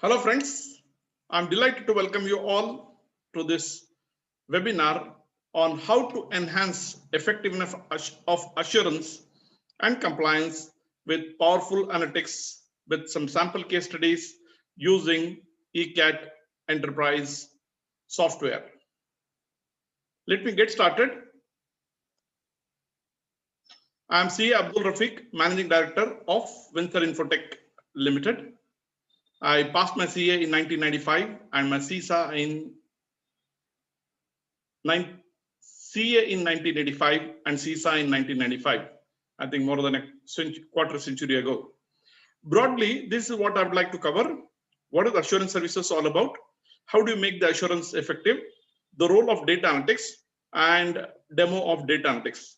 Hello friends, I'm delighted to welcome you all to this webinar on how to enhance effectiveness of assurance and compliance with powerful analytics with some sample case studies using ECAT Enterprise software. Let me get started. I'm C. Abdul Rafiq, Managing Director of Windsor Infotech Limited. I passed my CA in 1995 and my CISA in CA in 1985 and CISA in 1995. I think more than a quarter century ago. Broadly, this is what I would like to cover. What is assurance services all about? How do you make the assurance effective? The role of data analytics and demo of data analytics.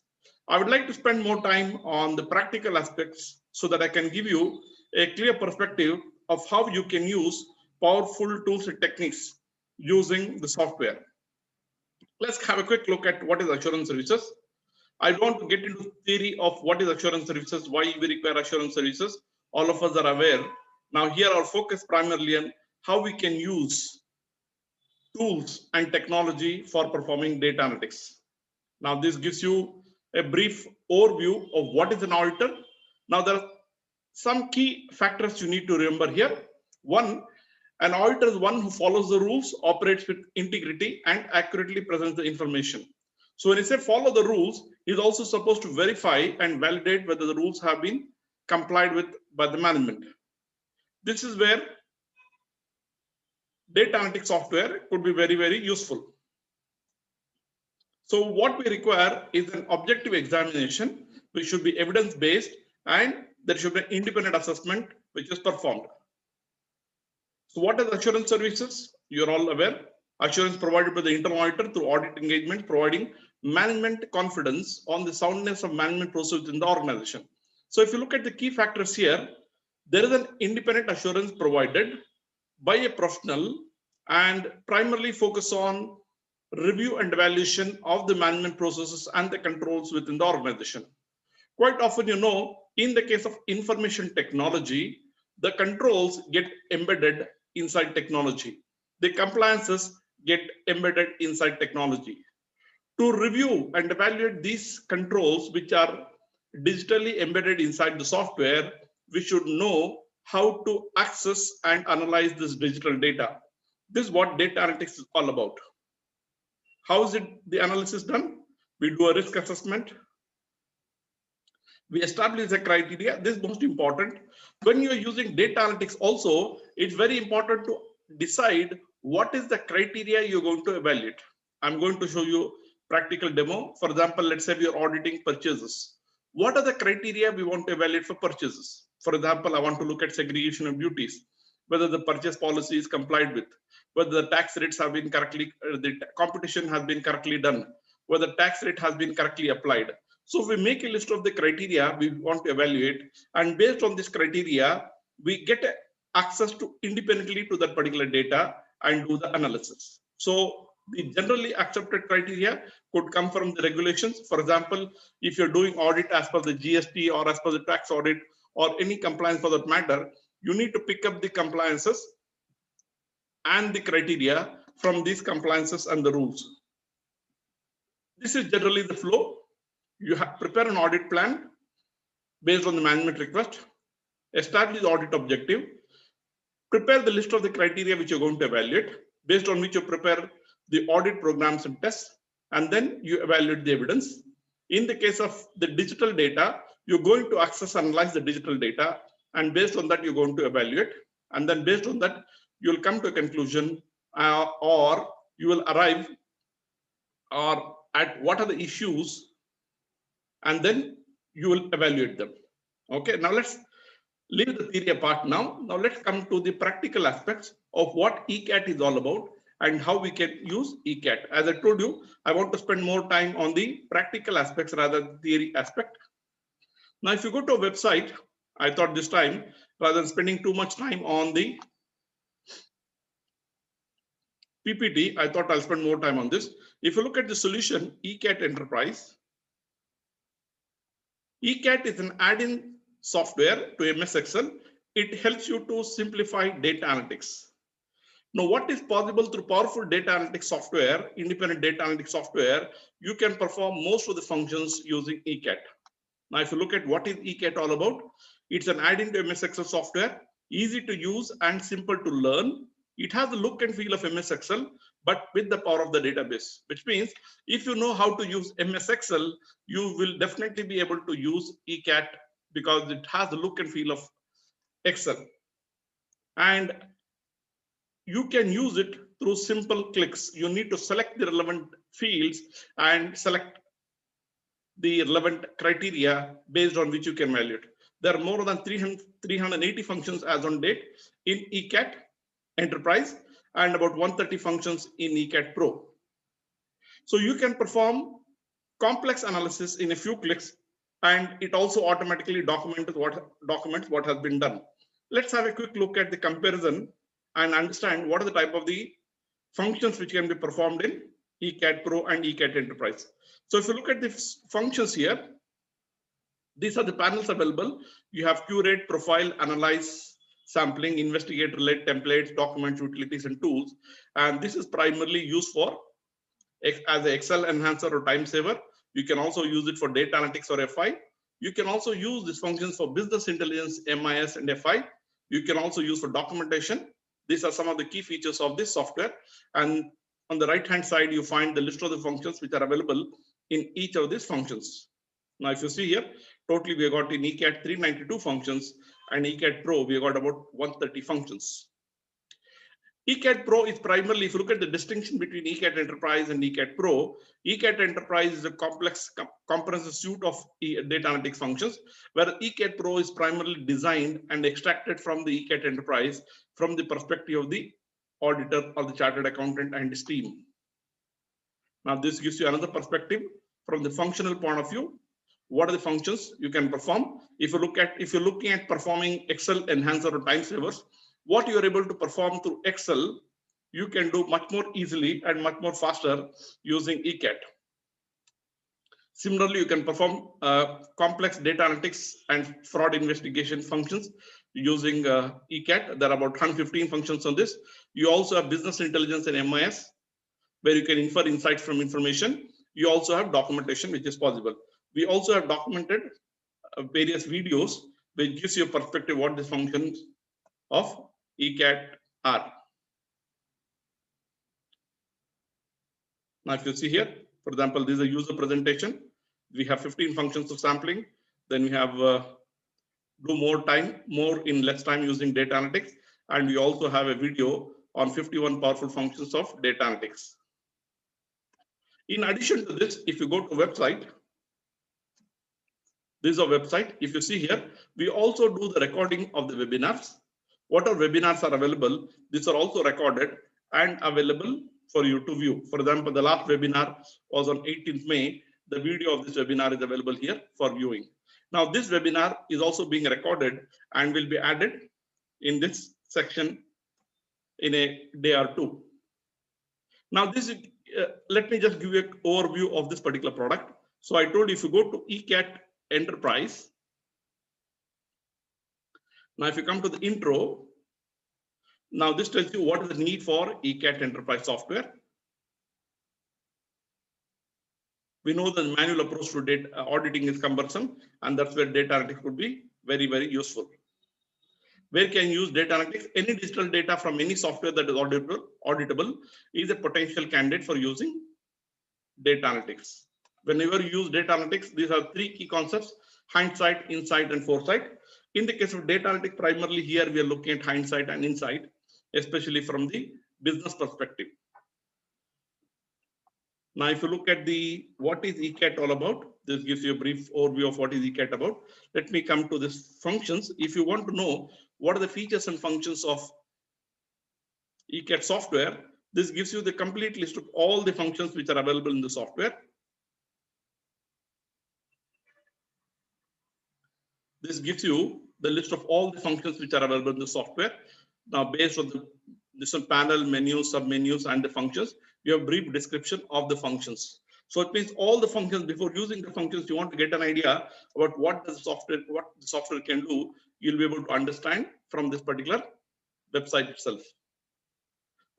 I would like to spend more time on the practical aspects so that I can give you a clear perspective of how you can use powerful tools and techniques using the software. Let's have a quick look at what is assurance services. I don't want to get into theory of what is assurance services, why we require assurance services. All of us are aware. Now here our focus primarily on how we can use tools and technology for performing data analytics. Now this gives you a brief overview of what is an auditor. Now there are some key factors you need to remember here. One, an auditor is one who follows the rules, operates with integrity, and accurately presents the information. So when you say follow the rules, he's also supposed to verify and validate whether the rules have been complied with by the management. This is where data analytics software could be very, very useful. So what we require is an objective examination, which should be evidence-based, and there should be an independent assessment which is performed. So what is assurance services? You're all aware. Assurance provided by the internal auditor through audit engagement, providing management confidence on the soundness of management processes in the organization. So if you look at the key factors here, there is an independent assurance provided by a professional and primarily focus on review and evaluation of the management processes and the controls within the organization. Quite often, in the case of information technology, the controls get embedded inside technology. The compliances get embedded inside technology. To review and evaluate these controls, which are digitally embedded inside the software, we should know how to access and analyze this digital data. This is what data analytics is all about. How is the analysis done? We do a risk assessment. We establish the criteria. This is most important. When you're using data analytics also, it's very important to decide what is the criteria you're going to evaluate. I'm going to show you practical demo. For example, let's say we are auditing purchases. What are the criteria we want to evaluate for purchases? For example, I want to look at segregation of duties, whether the purchase policy is complied with, whether the tax rates have been correctly, the competition has been correctly done, whether tax rate has been correctly applied. So we make a list of the criteria we want to evaluate, and based on this criteria, we get access to independently to that particular data and do the analysis. So the generally accepted criteria could come from the regulations. For example, if you're doing audit as per the GST or as per the tax audit or any compliance for that matter, you need to pick up the compliances and the criteria from these compliances and the rules. This is generally the flow. You prepare an audit plan based on the management request, establish the audit objective, prepare the list of the criteria which you're going to evaluate, based on which you prepare the audit programs and tests, and then you evaluate the evidence. In the case of the digital data, you're going to access and analyze the digital data, and based on that, you're going to evaluate. And then based on that, you'll come to a conclusion or you will arrive or at what are the issues, and then you will evaluate them. Okay, now let's leave the theory apart now. Now let's come to the practical aspects of what ECAT is all about and how we can use ECAT. As I told you, I want to spend more time on the practical aspects rather than the theory aspect. Now, if you go to a website, I thought this time, rather than spending too much time on the PPT, I thought I'll spend more time on this. If you look at the solution, ECAT Enterprise, ECAT is an add-in software to MS Excel. it helps you to simplify data analytics. Now, what is possible through powerful data analytics software, independent data analytics software, you can perform most of the functions using ECAT. Now, if you look at what is ECAT all about, it's an add-in to MS Excel software, easy to use and simple to learn. It has the look and feel of MS Excel, but with the power of the database, which means if you know how to use MS Excel, you will definitely be able to use ECAT because it has the look and feel of Excel. And you can use it through simple clicks. You need to select the relevant fields and select the relevant criteria based on which you can evaluate. There are more than 380 functions as on date in ECAT Enterprise and about 130 functions in ECAT Pro. So you can perform complex analysis in a few clicks, and it also automatically documents what has been done. Let's have a quick look at the comparison and understand what are the type of the functions which can be performed in ECAT Pro and ECAT Enterprise. So if you look at the functions here, these are the panels available. You have curate, profile, analyze, sampling, investigate, relate, templates, documents, utilities, and tools. And this is primarily used for as an Excel enhancer or time saver. You can also use it for data analytics or FI. You can also use these functions for business intelligence, MIS, and FI. You can also use for documentation. These are some of the key features of this software. And on the right-hand side, you find the list of the functions which are available in each of these functions. Now, if you see here, totally we have got in ECAT 392 functions, and ECAT Pro, we have got about 130 functions. ECAT Pro is primarily, if you look at the distinction between ECAT Enterprise and ECAT Pro, ECAT Enterprise is a complex, comprehensive suite of data analytics functions, where ECAT Pro is primarily designed and extracted from the ECAT Enterprise from the perspective of the auditor or the chartered accountant and his team. Now, this gives you another perspective from the functional point of view. What are the functions you can perform? If you're looking at performing Excel enhancer or time savers, what you are able to perform through Excel, you can do much more easily and much more faster using ECAT. Similarly, you can perform complex data analytics and fraud investigation functions using ECAT. There are about 115 functions on this. You also have business intelligence and MIS, where you can infer insights from information. You also have documentation, which is possible. We also have documented various videos, which gives you a perspective what the functions of ECAT are. Now, if you see here, for example, this is a user presentation. We have 15 functions of sampling. Then we have do more in less time using data analytics. And we also have a video on 51 powerful functions of data analytics. In addition to this, if you go to a website, this is a website. If you see here, we also do the recording of the webinars. What are webinars are available? These are also recorded and available for you to view. For example, the last webinar was on 18th May. The video of this webinar is available here for viewing. Now, this webinar is also being recorded and will be added in this section in a day or two. Now, this is, let me just give you an overview of this particular product. So I told you, if you go to ECAT Enterprise, now if you come to the intro, now this tells you what is the need for ECAT Enterprise software. We know the manual approach to data auditing is cumbersome, and that's where data analytics could be very, very useful. Where can you use data analytics? Any digital data from any software that is auditable is a potential candidate for using data analytics. Whenever you use data analytics, these are three key concepts: hindsight, insight, and foresight. In the case of data analytics, primarily here we are looking at hindsight and insight, especially from the business perspective. Now, if you look at what is ECAT all about, this gives you a brief overview of what is ECAT about. Let me come to this functions. If you want to know what are the features and functions of ECAT software, this gives you the complete list of all the functions which are available in the software. This gives you the list of all the functions which are available in the software. Now, based on this panel, menus, submenus, and the functions, you have brief description of the functions. So it means all the functions, before using the functions, you want to get an idea about what the software can do. You'll be able to understand from this particular website itself.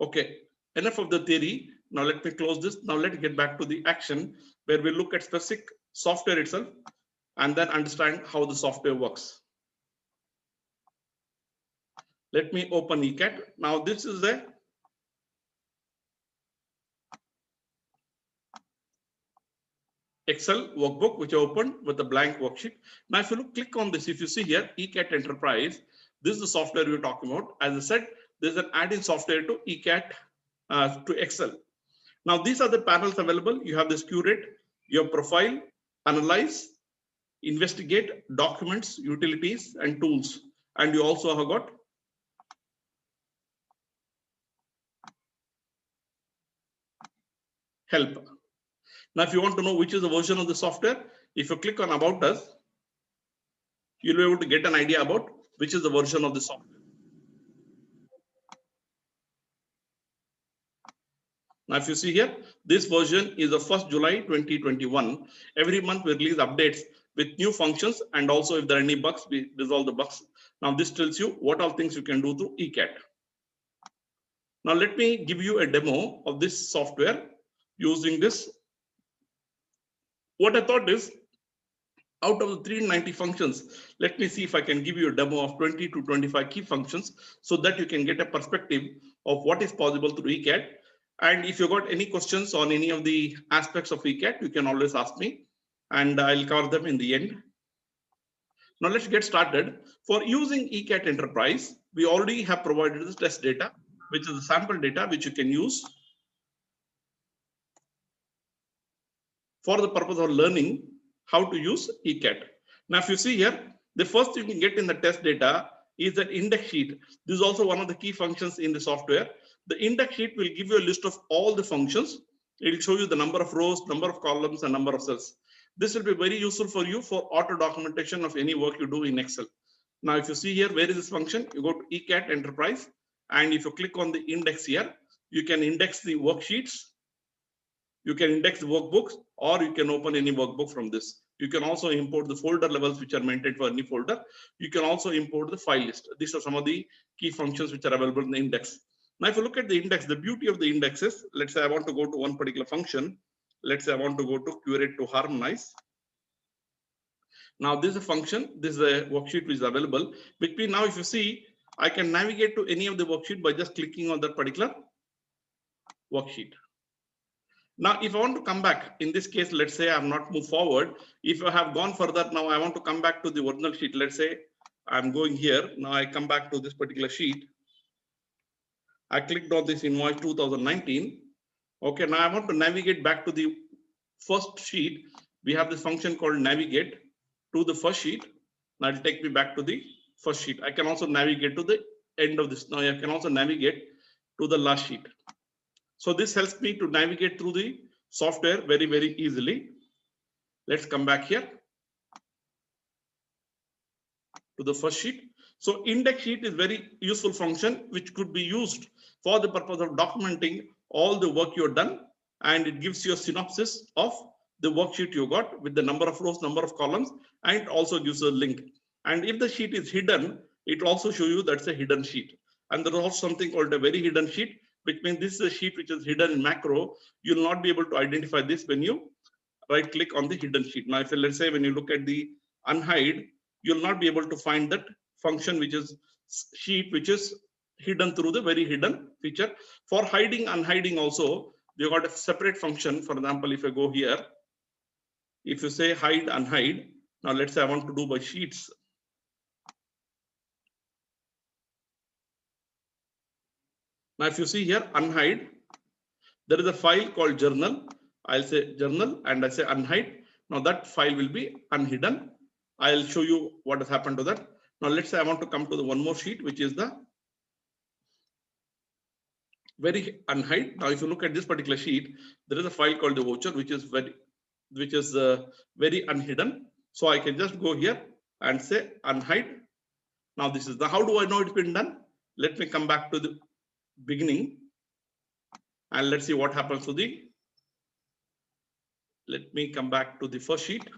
Okay, enough of the theory. Now let me close this. Now let's get back to the action where we look at specific software itself and then understand how the software works. Let me open ECAT. Now this is a Excel workbook which I opened with a blank worksheet. Now if you click on this, if you see here, ECAT Enterprise, this is the software we're talking about. As I said, there's an add-in software to ECAT, to Excel. Now these are the panels available. You have this curate, your profile, analyze, investigate, documents, utilities, and tools. And you also have got help. Now, if you want to know which is the version of the software, if you click on About Us, you'll be able to get an idea about which is the version of the software. Now, if you see here, this version is the 1st July 2021. Every month we release updates with new functions, and also if there are any bugs, we resolve the bugs. Now, this tells you what all things you can do through ECAT. Now, let me give you a demo of this software using this. What I thought is, out of the 390 functions, let me see if I can give you a demo of 20 to 25 key functions so that you can get a perspective of what is possible through ECAT. And if you got any questions on any of the aspects of ECAT, you can always ask me and I'll cover them in the end. Now let's get started. For using ECAT Enterprise, we already have provided the test data, which is the sample data which you can use for the purpose of learning how to use ECAT. Now, if you see here, the first thing you can get in the test data is that index sheet. This is also one of the key functions in the software. The index sheet will give you a list of all the functions. It will show you the number of rows, number of columns, and number of cells. This will be very useful for you for auto documentation of any work you do in Excel. Now, if you see here, where is this function? You go to ECAT Enterprise, and if you click on the index here, you can index the worksheets. You can index the workbooks, or you can open any workbook from this. You can also import the folder levels which are maintained for any folder. You can also import the file list. These are some of the key functions which are available in the index. Now, if you look at the index, the beauty of the index is, let's say I want to go to one particular function. Let's say I want to go to curate to harmonize. Now, this is a function. This is a worksheet which is available. Between now, if you see, I can navigate to any of the worksheet by just clicking on that particular worksheet. Now, if I want to come back, in this case, let's say I have not moved forward. If I have gone further, now I want to come back to the original sheet. Let's say I'm going here. Now I come back to this particular sheet. I clicked on this invoice 2019. Okay, now I want to navigate back to the first sheet. We have this function called navigate to the first sheet. Now it'll take me back to the first sheet. I can also navigate to the end of this. Now I can also navigate to the last sheet. So this helps me to navigate through the software very, very easily. Let's come back here to the first sheet. So index sheet is very useful function which could be used for the purpose of documenting all the work you've done, and it gives you a synopsis of the worksheet you got with the number of rows, number of columns, and it also gives a link. And if the sheet is hidden, it will also show you that's a hidden sheet. And there is also something called a very hidden sheet, which means this is a sheet which is hidden in macro. You will not be able to identify this when you right click on the hidden sheet. Now, if let's say when you look at the unhide, you'll not be able to find that function which is sheet which is hidden through the very hidden feature. For hiding, unhiding also, you got a separate function. For example, if I go here, if you say hide, unhide, now let's say I want to do by sheets. Now, if you see here, unhide, there is a file called journal. I'll say journal and I say unhide. Now that file will be unhidden. I'll show you what has happened to that. Now let's say I want to come to the one more sheet, which is the very unhide. Now, if you look at this particular sheet, there is a file called the voucher, which is very unhidden. So I can just go here and say unhide. Now this is the, how do I know it's been done? Let me come back to the beginning and let's see what happens to the, let me come back to the first sheet.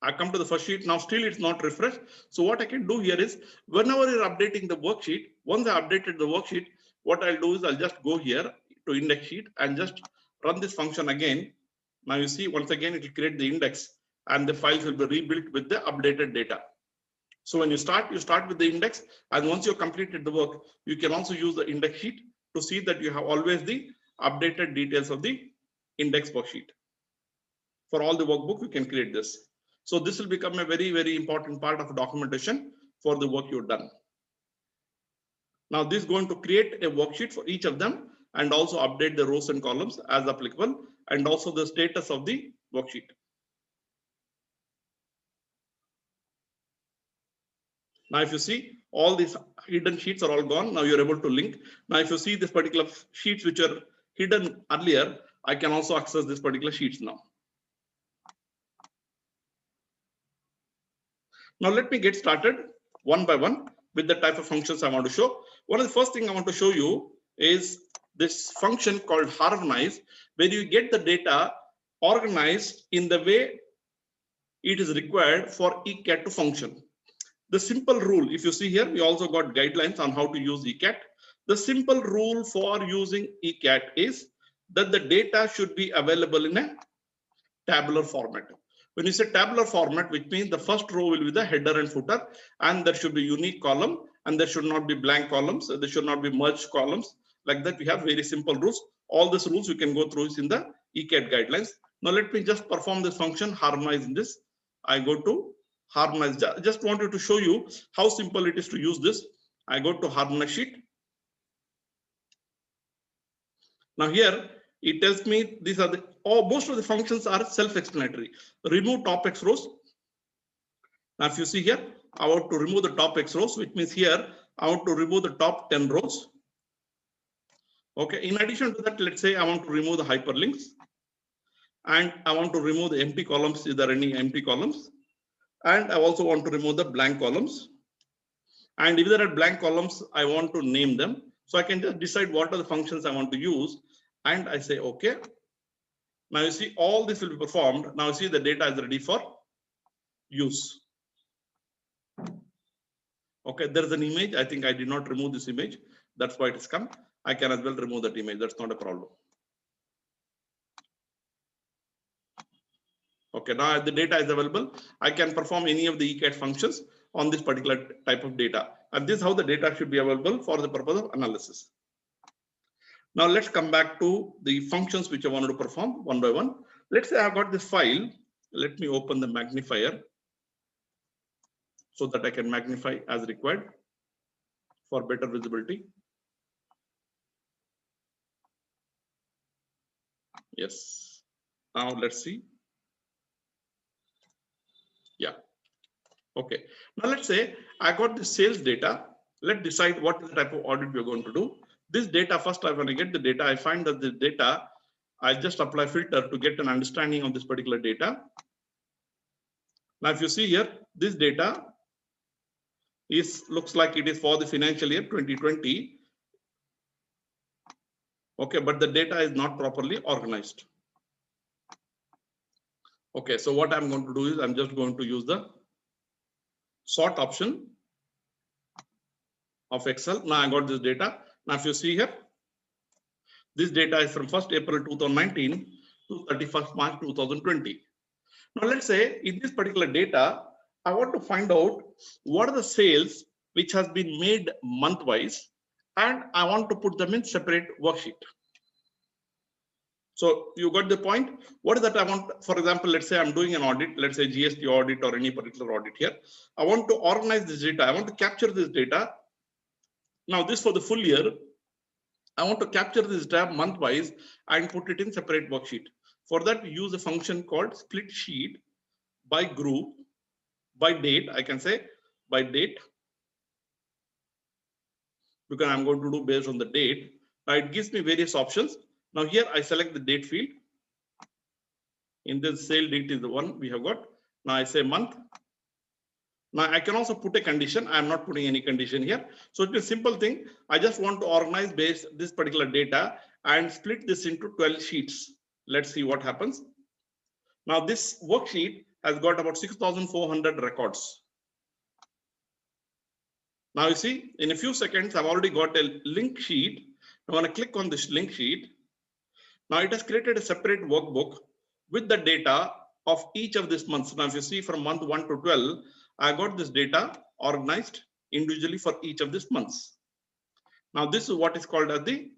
I come to the first sheet. Now still it's not refreshed. So what I can do here is whenever you're updating the worksheet, once I updated the worksheet, what I'll do is I'll just go here to index sheet and just run this function again. Now you see once again it will create the index and the files will be rebuilt with the updated data. So when you start with the index, and once you've completed the work, you can also use the index sheet to see that you have always the updated details of the index worksheet. For all the workbook, you can create this. So this will become a very, very important part of documentation for the work you've done. Now this is going to create a worksheet for each of them and also update the rows and columns as applicable and also the status of the worksheet. Now if you see all these hidden sheets are all gone. Now you're able to link. Now if you see this particular sheets which are hidden earlier, I can also access this particular sheets now. Now let me get started one by one with the type of functions I want to show. One of the first thing I want to show you is this function called harmonize, where you get the data organized in the way it is required for ECAT to function. The simple rule, if you see here, we also got guidelines on how to use ECAT. The simple rule for using ECAT is that the data should be available in a tabular format. When you say tabular format, which means the first row will be the header and footer, and there should be unique column, and there should not be blank columns. There should not be merged columns. Like that, we have very simple rules. All these rules you can go through is in the ECAT guidelines. Now let me just perform this function, harmonize in this. I go to harmonize. Just wanted to show you how simple it is to use this. I go to harmonize sheet. Now here it tells me these are the most of the functions are self-explanatory. Remove top X rows. Now if you see here, I want to remove the top X rows, which means here I want to remove the top 10 rows. Okay. In addition to that, let's say I want to remove the hyperlinks, and I want to remove the empty columns. Is there any empty columns? And I also want to remove the blank columns. And if there are blank columns, I want to name them. So I can just decide what are the functions I want to use. And I say, okay. Now you see all this will be performed. Now you see the data is ready for use. Okay, there is an image. I think I did not remove this image. That's why it has come. I can as well remove that image. That's not a problem. Okay, now the data is available. I can perform any of the ECAT functions on this particular type of data. And this is how the data should be available for the purpose of analysis. Now let's come back to the functions which I wanted to perform one by one. Let's say I've got this file. Let me open the magnifier so that I can magnify as required for better visibility. Yes. Now let's see. Yeah. Okay. Now let's say I got the sales data. Let's decide what type of audit we're going to do. This data, first I want to get the data. I find that the data, I just apply filter to get an understanding of this particular data. Now if you see here, this data looks like it is for the financial year 2020. Okay, but the data is not properly organized. Okay, so what I'm going to do is I'm just going to use the sort option of Excel. Now I got this data. Now if you see here, this data is from 1st April 2019 to 31st March 2020. Now let's say in this particular data, I want to find out what are the sales which has been made month-wise, and I want to put them in separate worksheet. So you got the point. What is that I want? For example, let's say I'm doing an audit, let's say GST audit or any particular audit here. I want to organize this data. I want to capture this data. Now this for the full year, I want to capture this data month-wise and put it in separate worksheet. For that, we use a function called split sheet by group, by date. I can say by date, because I'm going to do based on the date. Now it gives me various options. Now here I select the date field. In this sale date is the one we have got. Now I say month. Now I can also put a condition. I'm not putting any condition here. So it's a simple thing. I just want to organize based this particular data and split this into 12 sheets. Let's see what happens. Now this worksheet has got about 6,400 records. Now you see, in a few seconds, I've already got a link sheet. I want to click on this link sheet. Now it has created a separate workbook with the data of each of these months. Now if you see from month 1 to 12, I got this data organized individually for each of these months. Now this is what is called as the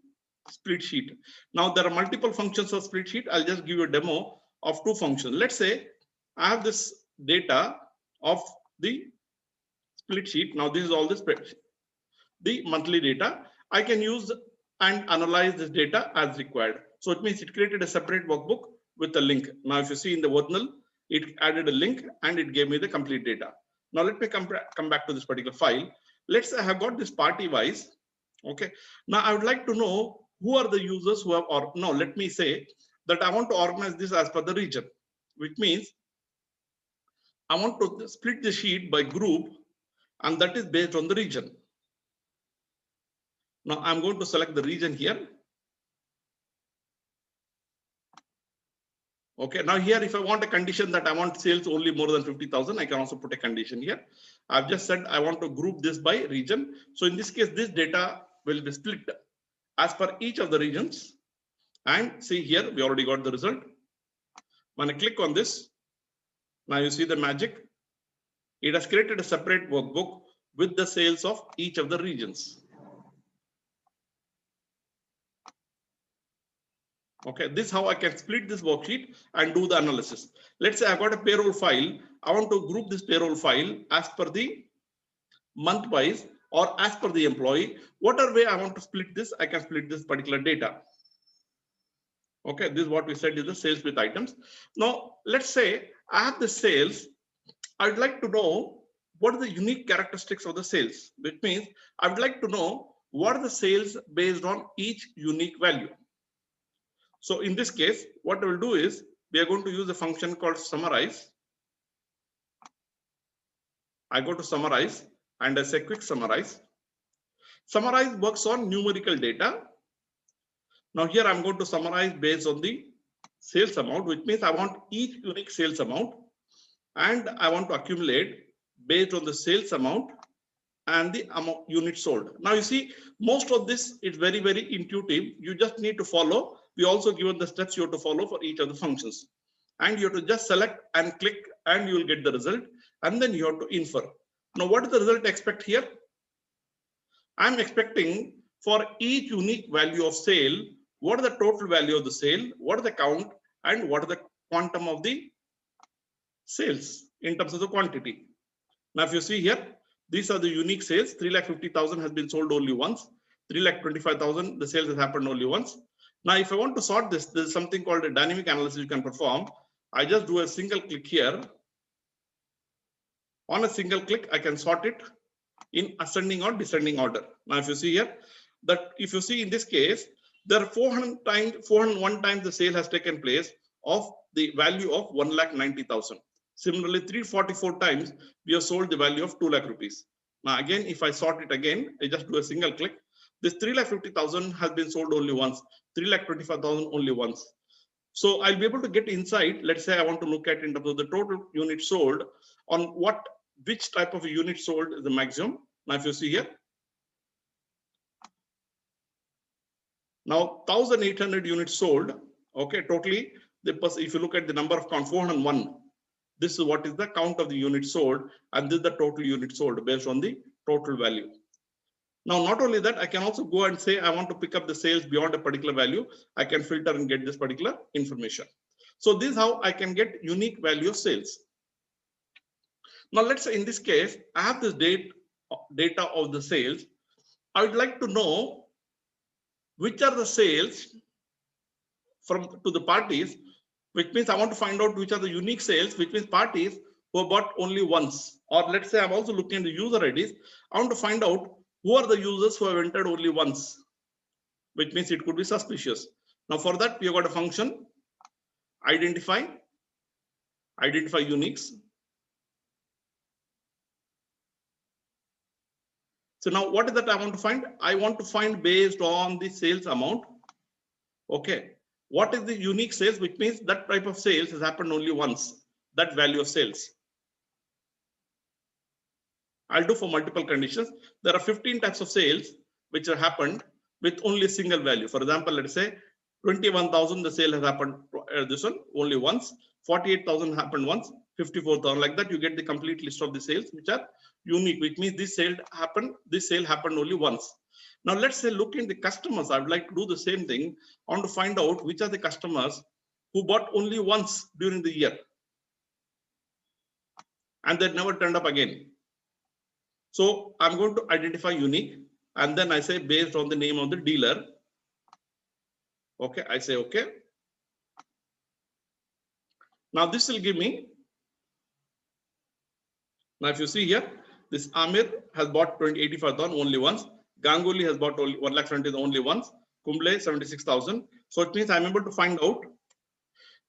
split sheet. Now there are multiple functions of split sheet. I'll just give you a demo of two functions. Let's say I have this data of the split sheet. Now this is all the spreadsheet, the monthly data. I can use and analyze this data as required. So it means it created a separate workbook with a link. Now if you see in the original, it added a link and it gave me the complete data. Now let me come back to this particular file. Let's say I have got this party wise. Okay. Now I would like to know who are the users who have, or no, let me say that I want to organize this as per the region, which means I want to split the sheet by group, and that is based on the region. Now I'm going to select the region here. Okay, now here if I want a condition that I want sales only more than 50,000, I can also put a condition here. I've just said I want to group this by region. So in this case, this data will be split as per each of the regions. And see here, we already got the result. When I click on this, now you see the magic. It has created a separate workbook with the sales of each of the regions. Okay, this is how I can split this worksheet and do the analysis. Let's say I've got a payroll file. I want to group this payroll file as per the month wise or as per the employee. Whatever way I want to split this, I can split this particular data. Okay, this is what we said is the sales with items. Now, let's say I have the sales. I'd like to know what are the unique characteristics of the sales, which means I would like to know what are the sales based on each unique value. So in this case, what I will do is we are going to use a function called summarize. I go to summarize and I say quick summarize. Summarize works on numerical data. Now here I'm going to summarize based on the sales amount, which means I want each unique sales amount and I want to accumulate based on the sales amount and the amount units sold. Now you see, most of this is very, very intuitive. You just need to follow. We also given the steps you have to follow for each of the functions. And you have to just select and click and you will get the result. And then you have to infer. Now what is the result I expect here? I'm expecting for each unique value of sale, what is the total value of the sale, what is the count, and what is the quantum of the sales in terms of the quantity. Now if you see here, these are the unique sales. 3,50,000 has been sold only once. 3,25,000, the sales has happened only once. Now, if I want to sort this, there is something called a dynamic analysis you can perform. I just do a single click here. On a single click, I can sort it in ascending or descending order. Now, if you see here, that if you see in this case, there are 401 times the sale has taken place of the value of 1,90,000. Similarly, 344 times we have sold the value of 2 lakh rupees. Now, again, if I sort it again, I just do a single click. This 3,50,000 has been sold only once, 3,25,000 only once. So I'll be able to get insight. Let's say I want to look at in terms of the total units sold on which type of a unit sold is the maximum. Now, if you see here, now 1,800 units sold. Okay, totally. If you look at the number of count, 401. This is what is the count of the units sold, and this is the total units sold based on the total value. Now, not only that, I can also go and say I want to pick up the sales beyond a particular value. I can filter and get this particular information. So this is how I can get unique value of sales. Now, let's say in this case, I have this data of the sales. I would like to know which are the sales to the parties, which means I want to find out which are the unique sales, which means parties who have bought only once. Or let's say I'm also looking at the user IDs. I want to find out who are the users who have entered only once, which means it could be suspicious. Now for that, we have got a function, identify uniques. So now what is that I want to find? I want to find based on the sales amount. Okay. What is the unique sales, which means that type of sales has happened only once. that value of sales. I'll do for multiple conditions. There are 15 types of sales which have happened with only a single value. For example, let's say 21,000, the sale has happened this one only once. 48,000 happened once. 54,000, like that. You get the complete list of the sales which are unique, which means this sale happened only once. Now let's say look in the customers. I would like to do the same thing. I want to find out which are the customers who bought only once during the year and they never turned up again. So I'm going to identify unique, and then I say based on the name of the dealer. Okay, I say okay. Now this will give me. Now if you see here, this Amir has bought 85,000 only once. Ganguly has bought only 1,70,000 only once. Kumble 76,000. So it means I'm able to find out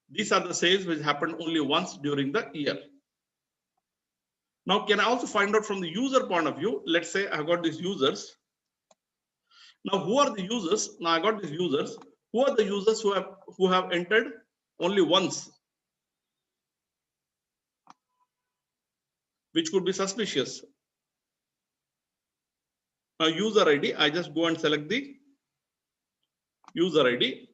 these are the sales which happened only once during the year. Now, can I also find out from the user point of view? Let's say I got these users. Now, who are the users? Now I got these users. Who are the users who have entered only once? Which could be suspicious. Now, user ID, I just go and select the user ID.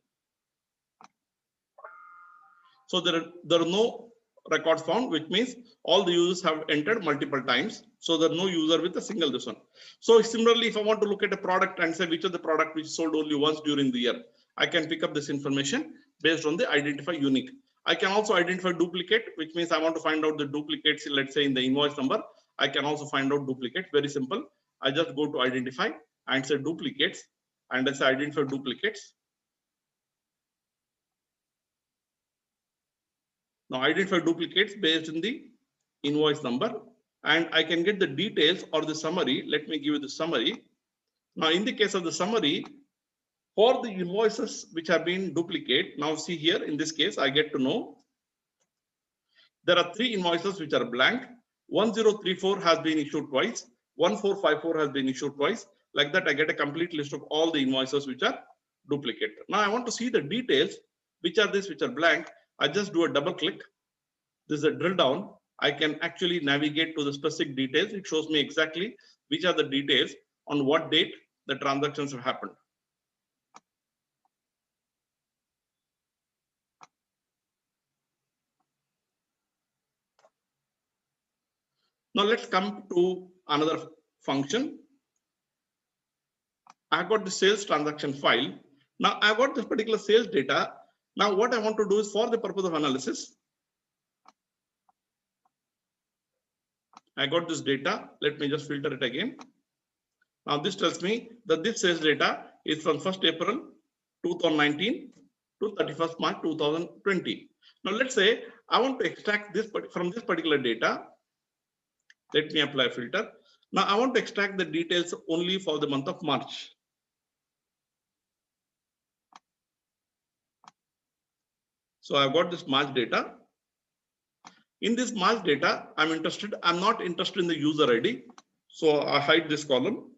So there are no records found, which means all the users have entered multiple times. So there's no user with a single this one. So similarly, if I want to look at a product and say which of the product which sold only once during the year, I can pick up this information based on the identify unique. I can also identify duplicate, which means I want to find out the duplicates, let's say in the invoice number. I can also find out duplicate, very simple. I just go to identify and say duplicates, and I say identify duplicates. Now identify duplicates based on the invoice number, and I can get the details or the summary. Let me give you the summary. Now in the case of the summary, for the invoices which have been duplicate, now see here in this case, I get to know there are 3 invoices which are blank. 1034 has been issued twice. 1454 has been issued twice. Like that, I get a complete list of all the invoices which are duplicate. Now I want to see the details, which are these which are blank. I just do a double click. This is a drill down. I can actually navigate to the specific details. It shows me exactly which are the details on what date the transactions have happened. Now let's come to another function. I got the sales transaction file. Now I got this particular sales data. Now what I want to do is, for the purpose of analysis, I got this data. Let me just filter it again. Now this tells me that this sales data is from 1st April 2019 to 31st March 2020. Now let's say I want to extract this from this particular data. Let me apply a filter. Now I want to extract the details only for the month of March. So I've got this March data. In this March data, I'm not interested in the user ID. So I hide this column.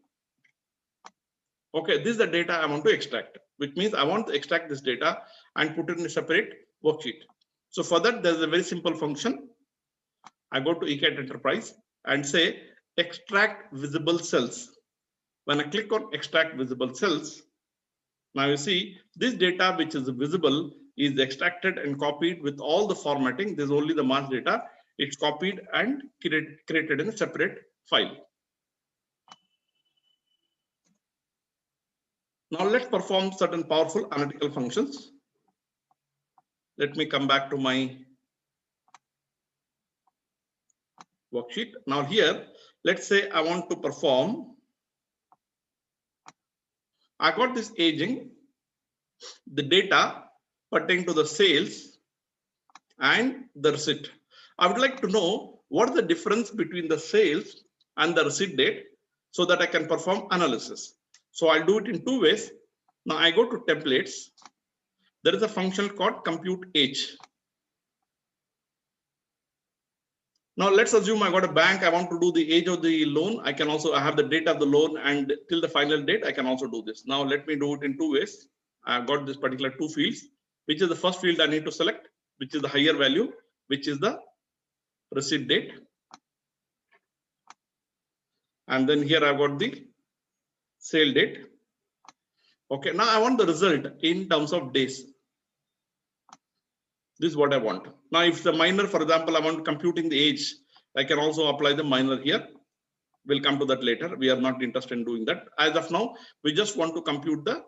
Okay, this is the data I want to extract, which means I want to extract this data and put it in a separate worksheet. So for that, there's a very simple function. I go to eCAT Enterprise and say extract visible cells. When I click on extract visible cells, now you see this data which is visible is extracted and copied with all the formatting. There's only the March data. It's copied and created in a separate file. Now let's perform certain powerful analytical functions. Let me come back to my worksheet. Now here, let's say I want to perform. I got this aging, the data pertaining to the sales and the receipt. I would like to know what is the difference between the sales and the receipt date so that I can perform analysis. So I'll do it in 2 ways. Now I go to templates. There is a function called compute age. Now let's assume I got a bank. I want to do the age of the loan. I have the date of the loan and till the final date, I can also do this. Now let me do it in 2 ways. I've got this particular 2 fields, which is the first field I need to select, which is the higher value, which is the receipt date. And then here I've got the sale date. Okay, now I want the result in terms of days. This is what I want. Now, if the minor, for example, I want computing the age, I can also apply the minor here. We'll come to that later. We are not interested in doing that. As of now, we just want to compute the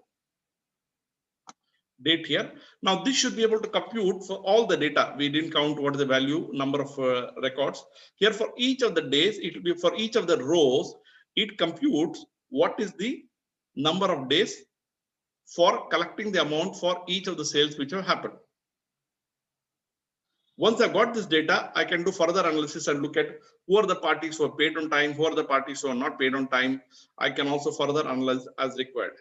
date here. Now, this should be able to compute for all the data. We didn't count what is the value, number of records. Here for each of the days, it will be for each of the rows, it computes what is the number of days for collecting the amount for each of the sales which have happened. Once I got this data, I can do further analysis and look at who are the parties who are paid on time, who are the parties who are not paid on time. I can also further analyze as required.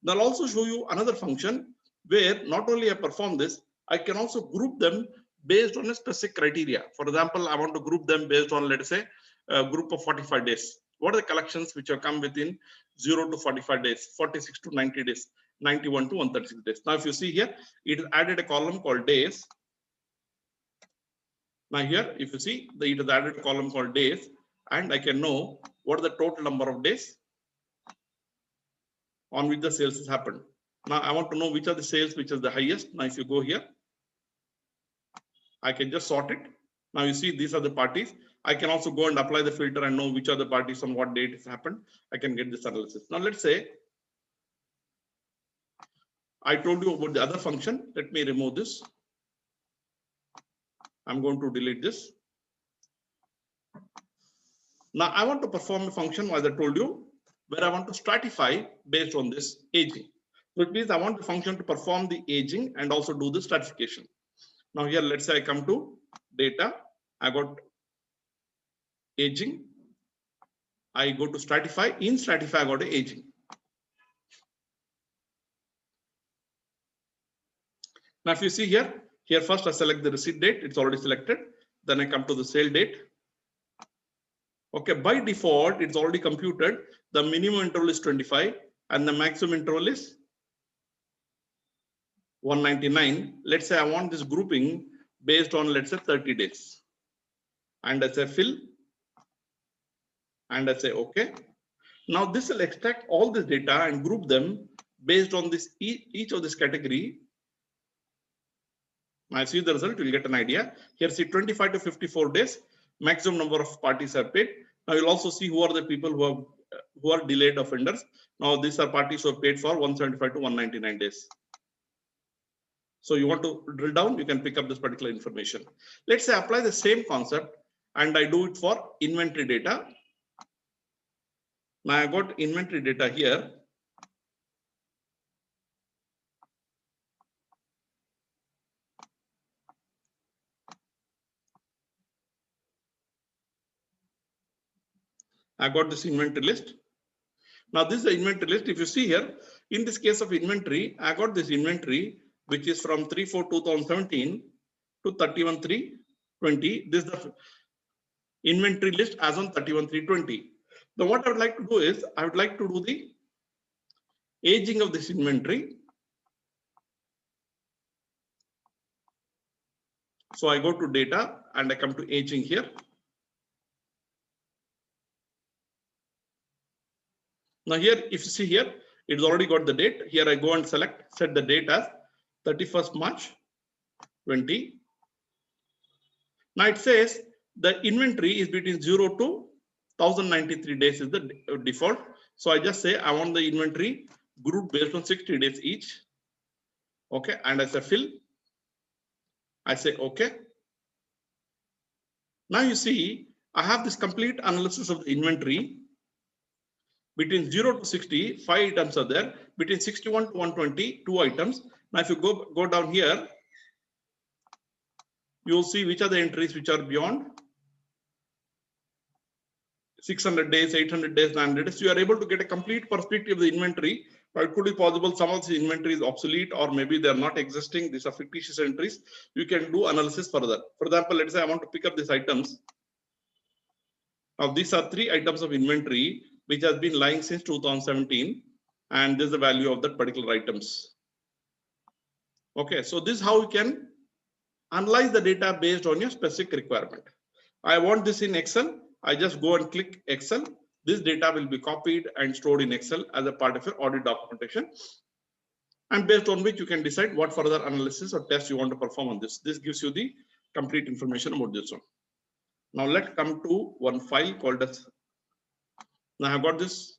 Now I'll also show you another function where not only I perform this, I can also group them based on a specific criteria. For example, I want to group them based on, let's say, a group of 45 days. What are the collections which have come within 0 to 45 days, 46 to 90 days, 91 to 136 days. Now, if you see here, it has added a column called days. Now here, if you see, it has added a column called days, and I can know what are the total number of days on which the sales has happened. Now I want to know which are the sales which is the highest. Now if you go here, I can just sort it. Now you see these are the parties. I can also go and apply the filter and know which are the parties on what date it's happened. I can get this analysis. Now let's say I told you about the other function. Let me remove this. I'm going to delete this. Now I want to perform a function, as I told you, where I want to stratify based on this aging. So it means I want the function to perform the aging and also do the stratification. Now here, let's say I come to data. I got aging. I go to stratify. In stratify, I got aging. Now if you see here first I select the receipt date. It's already selected. Then I come to the sale date. Okay, by default, it's already computed. The minimum interval is 25 and the maximum interval is 199. Let's say I want this grouping based on, let's say, 30 days. And I say fill. And I say okay. Now this will extract all this data and group them based on this each of this category. I see the result, you'll get an idea. Here see 25 to 54 days, maximum number of parties are paid. Now you'll also see who are the people who are delayed offenders. Now these are parties who are paid for 175 to 199 days. So you want to drill down, you can pick up this particular information. Let's say I apply the same concept and I do it for inventory data. Now I got inventory data here. I got this inventory list. Now this is the inventory list. If you see here, in this case of inventory, I got this inventory, which is from 3/4/2017 to 31/3/20. This is the inventory list as on 31/3/20. Now what I would like to do is, I would like to do the aging of this inventory. So I go to data and I come to aging here. Now here, if you see here, it's already got the date. Here I go and set the date as 31st March 20. Now it says the inventory is between 0 to 1093 days is the default. So I just say I want the inventory group based on 60 days each. Okay, and I say fill. I say okay. Now you see, I have this complete analysis of the inventory. Between 0 to 60, 5 items are there. Between 61 to 120, 2 items. Now, if you go down here, you will see which are the entries which are beyond 600 days, 800 days, 900 days. So you are able to get a complete perspective of the inventory. But it could be possible some of the inventory is obsolete or maybe they are not existing. These are fictitious entries. You can do analysis further. For example, let's say I want to pick up these items. Now, these are 3 items of inventory which has been lying since 2017, and this is the value of that particular items. Okay, so this is how you can analyze the data based on your specific requirement. I want this in Excel. I just go and click Excel. This data will be copied and stored in Excel as a part of your audit documentation. And based on which you can decide what further analysis or test you want to perform on this. This gives you the complete information about this one. Now let's come to one file called as, now I've got this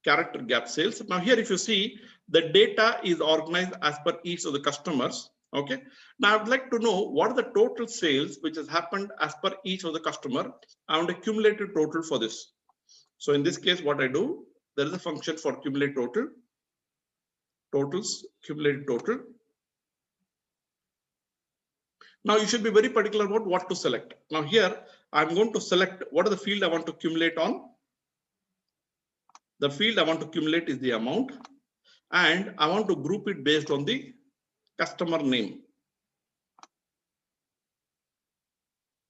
character gap sales. Now here, if you see, the data is organized as per each of the customers. Okay. Now I would like to know what are the total sales which has happened as per each of the customer. I want a cumulative total for this. So in this case, what I do, there is a function for cumulative total, totals, cumulative total. Now you should be very particular about what to select. Now here, I'm going to select what are the field I want to accumulate on. The field I want to accumulate is the amount, and I want to group it based on the customer name.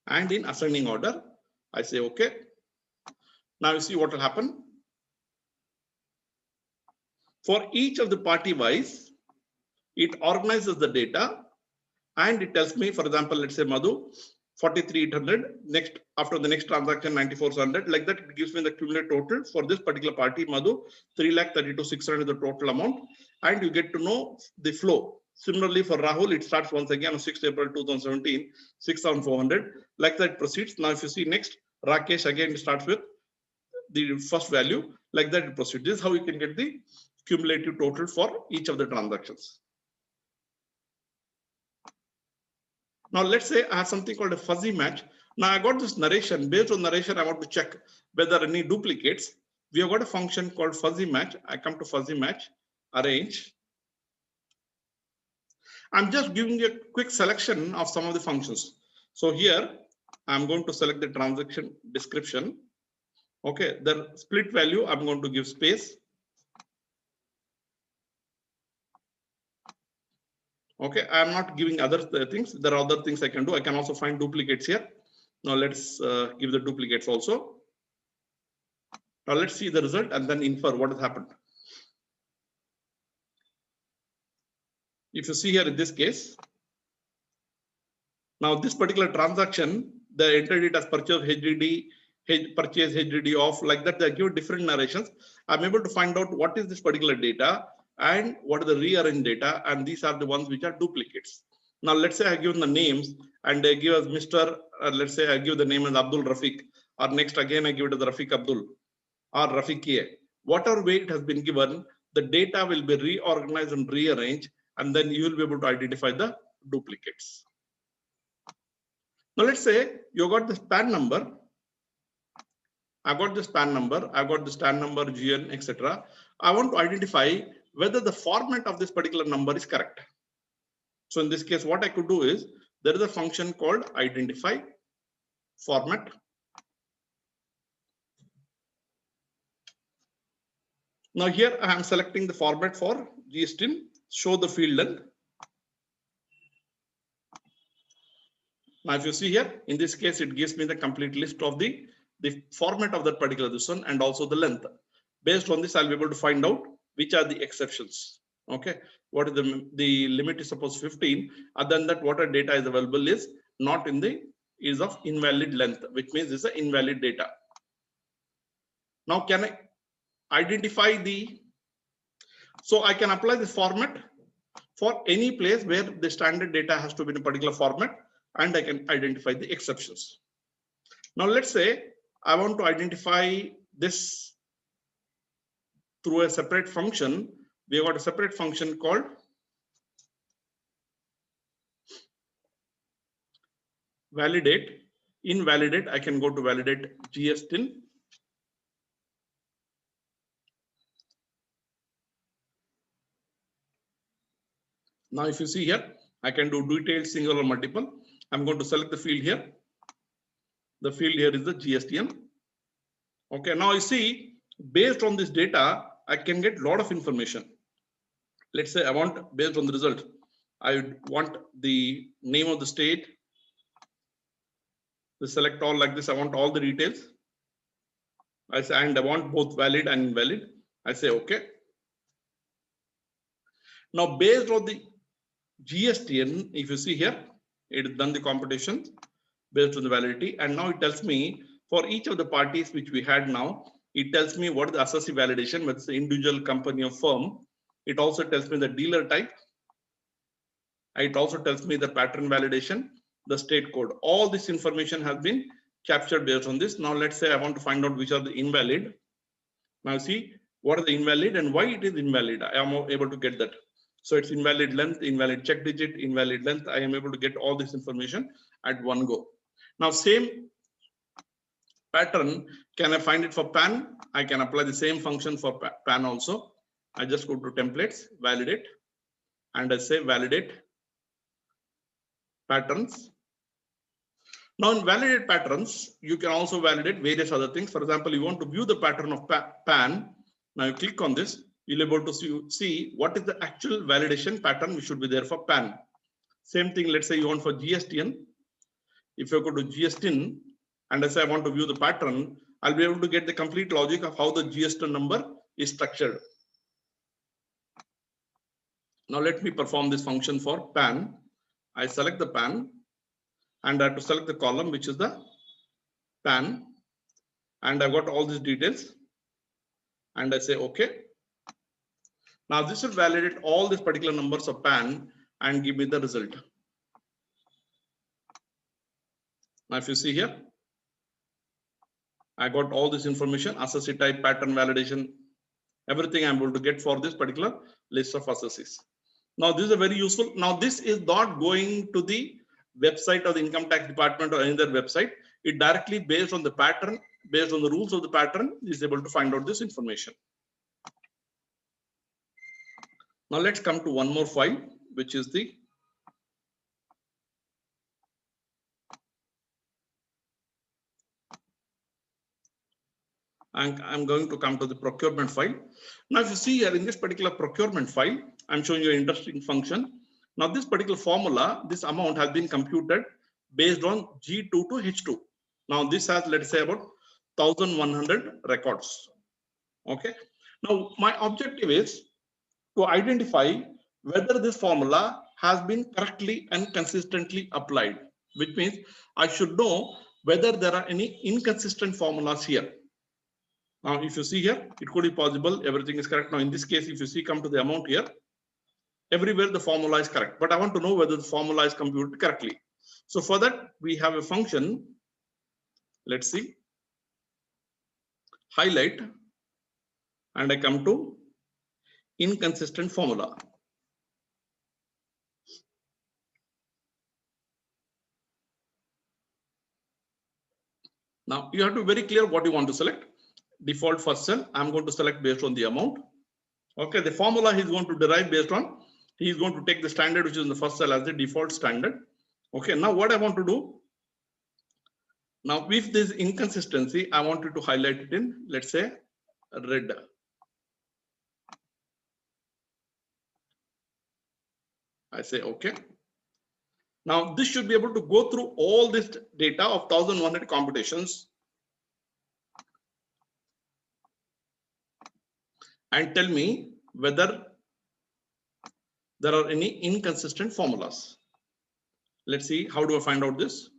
And in ascending order, I say okay. Now you see what will happen. For each of the party wise, it organizes the data and it tells me, for example, let's say Madhu, 43,800, next after the next transaction 94,100, like that it gives me the cumulative total for this particular party. Madhu, 3,32,600 is the total amount, and you get to know the flow. Similarly for Rahul, it starts once again on 6th April 2017, 6,400, like that it proceeds. Now if you see next, Rakesh again starts with the first value, like that it proceeds. This is how you can get the cumulative total for each of the transactions. Now let's say I have something called a fuzzy match. Now I got this narration. Based on narration, I want to check whether any duplicates. We have got a function called fuzzy match. I come to fuzzy match, arrange. I'm just giving you a quick selection of some of the functions. So here I'm going to select the transaction description. Okay, the split value, I'm going to give space. Okay, I'm not giving other things. There are other things I can do. I can also find duplicates here. Now let's give the duplicates also. Now let's see the result and then infer what has happened. If you see here in this case, now this particular transaction, they entered it as purchase HDD, purchase HDD off, like that they give different narrations. I'm able to find out what is this particular data and what is the rearranged data, and these are the ones which are duplicates. Now let's say I give the names and I give as Mr. Let's say I give the name as Abdul Rafiq, or next again I give it as Rafiq Abdul or Rafiq A. Whatever way it has been given, the data will be reorganized and rearranged, and then you will be able to identify the duplicates. Now let's say you got this PAN number. I got this PAN number, I got this TAN number, GN, etc. I want to identify whether the format of this particular number is correct. So in this case, what I could do is there is a function called identify format. Now here I am selecting the format for GSTIN, show the field length. Now if you see here, in this case, it gives me the complete list of the format of that particular one and also the length. Based on this, I'll be able to find out which are the exceptions. Okay, what is the limit is suppose 15. Other than that, what data is available is not in the is of invalid length, which means this is a invalid data. Now can I identify the, so I can apply this format for any place where the standard data has to be in a particular format, and I can identify the exceptions. Now let's say I want to identify this through a separate function. We have got a separate function called validate. In validate, I can go to validate GSTIN. Now if you see here, I can do detailed, single or multiple. I'm going to select the field here. The field here is the GSTN. Okay, now you see, based on this data, I can get a lot of information. Let's say I want, based on the result, I want the name of the state, the select all like this. I want all the details. I say, and I want both valid and invalid. I say, okay. Now, based on the GSTN, if you see here, it has done the computation. based on the validity. And now it tells me for each of the parties which we had now, it tells me what is the assessee validation, what's the individual, company or firm. It also tells me the dealer type. It also tells me the pattern validation, the state code. All this information has been captured based on this. Now let's say I want to find out which are the invalid. Now see what are the invalid and why it is invalid. I am able to get that. So it's invalid length, invalid check digit, invalid length. I am able to get all this information at one go. Now same pattern, can I find it for PAN? I can apply the same function for PAN also. I just go to templates, validate, and I say validate patterns. Now in validate patterns, you can also validate various other things. For example, you want to view the pattern of PAN. Now you click on this, you'll be able to see what is the actual validation pattern which should be there for PAN. Same thing, let's say you want for GSTN. If you go to GSTN and I say I want to view the pattern, I'll be able to get the complete logic of how the GSTN number is structured. Now let me perform this function for PAN. I select the PAN and I have to select the column which is the PAN, and I've got all these details and I say okay. Now this will validate all these particular numbers of PAN and give me the result. Now if you see here, I got all this information, assessee type, pattern validation, everything I'm able to get for this particular list of assessees. Now this is a very useful. Now this is not going to the website of the income tax department or any other website. It directly based on the pattern, based on the rules of the pattern, is able to find out this information. Now let's come to one more file, which is the I'm going to come to the procurement file. Now, if you see here in this particular procurement file, I'm showing you an interesting function. Now, this particular formula, this amount has been computed based on G2 to H2. Now, this has, let's say, about 1,100 records. Okay. Now, my objective is to identify whether this formula has been correctly and consistently applied, which means I should know whether there are any inconsistent formulas here. Now, if you see here, it could be possible everything is correct. Now, in this case, if you see, come to the amount here, everywhere the formula is correct, but I want to know whether the formula is computed correctly. So for that, we have a function. Let's see, highlight, and I come to inconsistent formula. Now, you have to be very clear what you want to select. Default first cell, I'm going to select based on the amount. Okay, the formula he's going to derive based on, he's going to take the standard which is in the first cell as the default standard. Okay, now what I want to do, now with this inconsistency, I wanted to highlight it in, let's say, red. I say okay. Now this should be able to go through all this data of 1,100 computations and tell me whether there are any inconsistent formulas. Let's see, how do I find out this?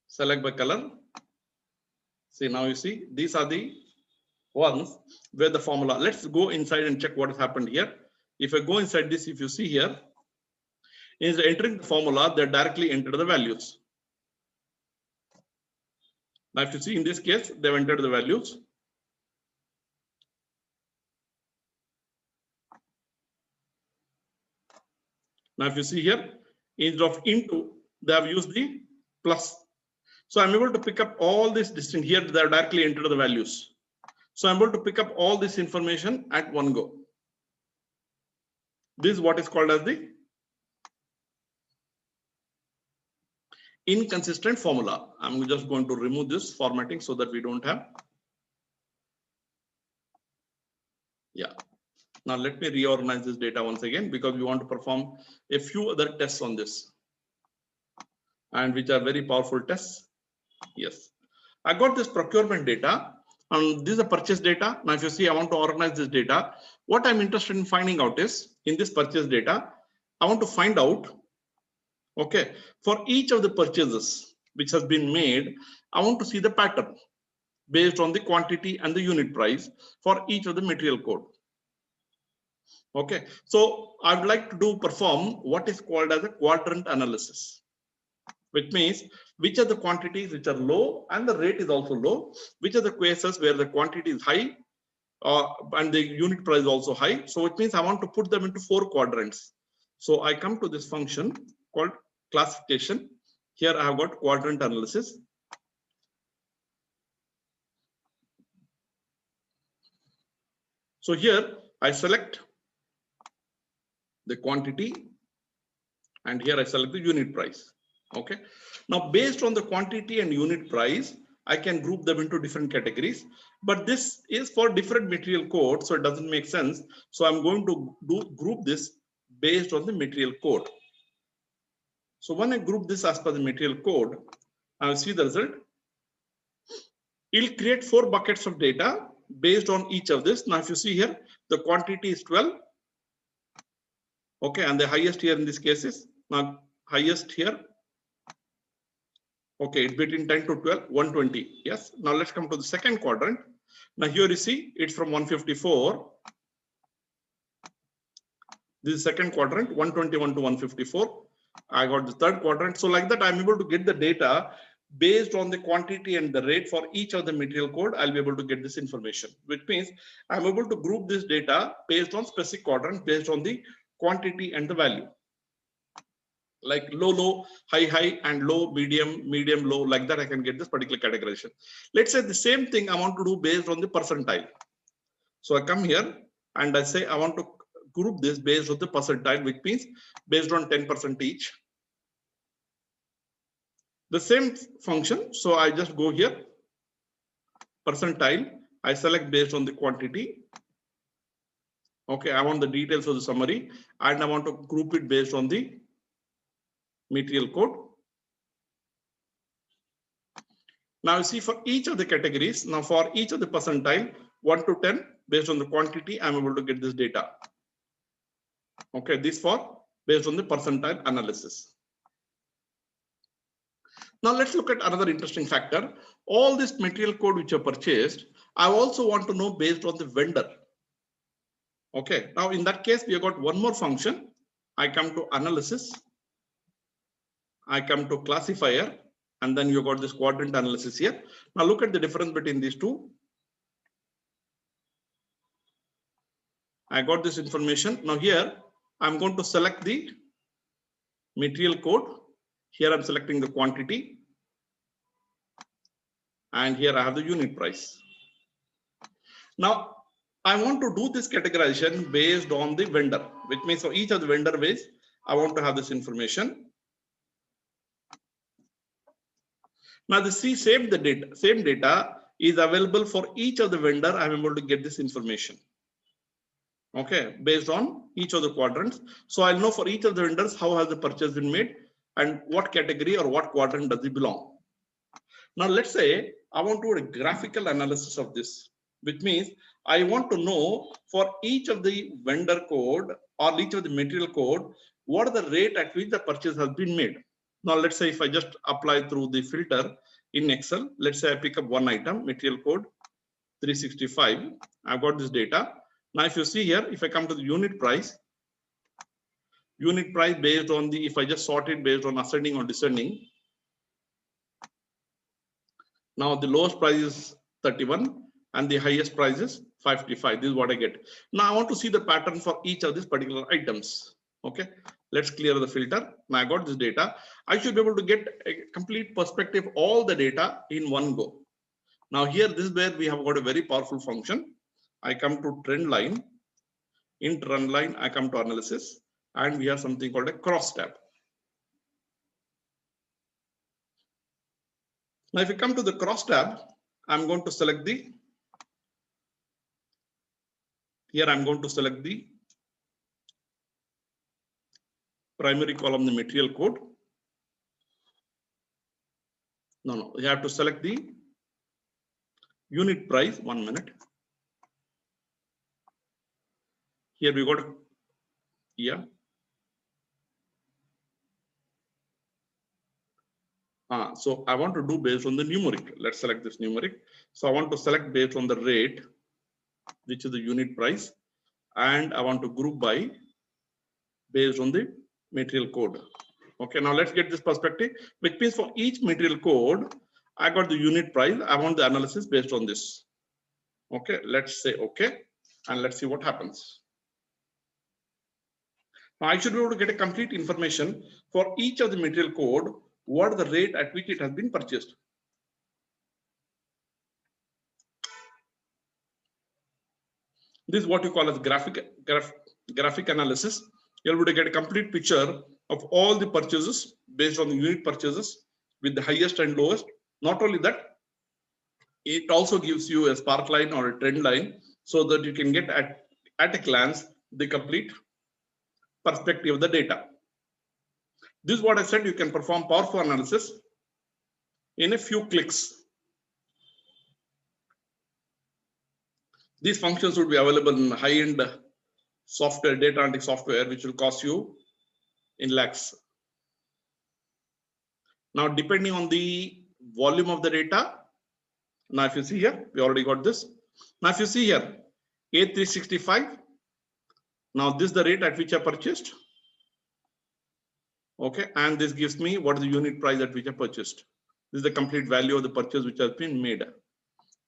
Select by color. See, now you see, these are the ones where the formula. Let's go inside and check what has happened here. If I go inside this, if you see here, instead of entering the formula, they directly enter the values. Now, if you see in this case, they've entered the values. Now, if you see here, instead of into, they have used the plus. So I'm able to pick up all this distance here. They have directly entered the values. So I'm able to pick up all this information at one go. This is what is called as the inconsistent formula. I'm just going to remove this formatting so that we don't have. Yeah. Now let me reorganize this data once again because we want to perform a few other tests on this, and which are very powerful tests. Yes, I got this procurement data and this is a purchase data. Now if you see, I want to organize this data. What I'm interested in finding out is in this purchase data, I want to find out Okay, for each of the purchases which has been made, I want to see the pattern based on the quantity and the unit price for each of the material code. Okay, so I would like to perform what is called as a quadrant analysis, which means which are the quantities which are low and the rate is also low, which are the cases where the quantity is high and the unit price is also high. So it means I want to put them into 4 quadrants. So I come to this function called classification. Here I have got quadrant analysis. So here I select the quantity and here I select the unit price. Okay. Now based on the quantity and unit price, I can group them into different categories, but this is for different material code, so it doesn't make sense. So I'm going to group this based on the material code. So when I group this as per the material code, I will see the result. It'll create 4 buckets of data based on each of this. Now, if you see here, the quantity is 12. Okay, and the highest here in this case is now highest here. Okay, it's between 10 to 12, 120. Yes. Now let's come to the second quadrant. Now here you see it's from 154. This is second quadrant, 121 to 154. I got the third quadrant. So like that, I'm able to get the data based on the quantity and the rate for each of the material code. I'll be able to get this information, which means I'm able to group this data based on specific quadrant, based on the quantity and the value. Like low, low, high, high, and low, medium, medium, low, like that I can get this particular categorization. Let's say the same thing I want to do based on the percentile. So I come here and I say I want to group this based on the percentile, which means based on 10% each. The same function, so I just go here, percentile, I select based on the quantity. Okay, I want the details of the summary and I want to group it based on the material code. Now you see for each of the categories, now for each of the percentile, 1 to 10, based on the quantity, I'm able to get this data. Okay, this for based on the percentile analysis. Now let's look at another interesting factor. All this material code which are purchased, I also want to know based on the vendor. Okay, now in that case, we have got one more function. I come to analysis. I come to classifier, and then you got this quadrant analysis here. Now look at the difference between these two. I got this information. Now here, I'm going to select the material code. Here I'm selecting the quantity. And here I have the unit price. Now, I want to do this categorization based on the vendor, which means for each of the vendor ways, I want to have this information. Now the same data is available for each of the vendor. I'm able to get this information. Okay, based on each of the quadrants. So I'll know for each of the vendors how has the purchase been made and what category or what quadrant does it belong. Now let's say I want to do a graphical analysis of this, which means I want to know for each of the vendor code or each of the material code, what are the rate at which the purchase has been made. Now let's say if I just apply through the filter in Excel, let's say I pick up one item, material code 365. I've got this data. Now if you see here, if I come to the unit price based on the, if I just sort it based on ascending or descending, now the lowest price is 31 and the highest price is 555. This is what I get. Now I want to see the pattern for each of these particular items. Okay, let's clear the filter. Now I got this data. I should be able to get a complete perspective, all the data in one go. Now here, this is where we have got a very powerful function. I come to trend line. In trend line, I come to analysis and we have something called a cross tab. Now, if you come to the cross tab, I'm going to select the, here I'm going to select the primary column, the material code. No, you have to select the unit price. 1 minute. Here we got, yeah. So I want to do based on the numeric. Let's select this numeric. So I want to select based on the rate, which is the unit price, and I want to group by based on the material code. Okay, now let's get this perspective, which means for each material code, I got the unit price. I want the analysis based on this. Okay, let's say okay, and let's see what happens. Now I should be able to get a complete information for each of the material code, what the rate at which it has been purchased. This is what you call as graphic analysis. You're able to get a complete picture of all the purchases based on the unit purchases with the highest and lowest. Not only that, it also gives you a spark line or a trend line so that you can get at a glance the complete perspective of the data. This is what I said, you can perform powerful analysis in a few clicks. These functions would be available in high-end software, data analytics software, which will cost you in lakhs. Now, depending on the volume of the data, now if you see here, we already got this. Now, if you see here, A365, now this is the rate at which I purchased. Okay, and this gives me what is the unit price at which I purchased. This is the complete value of the purchase which has been made.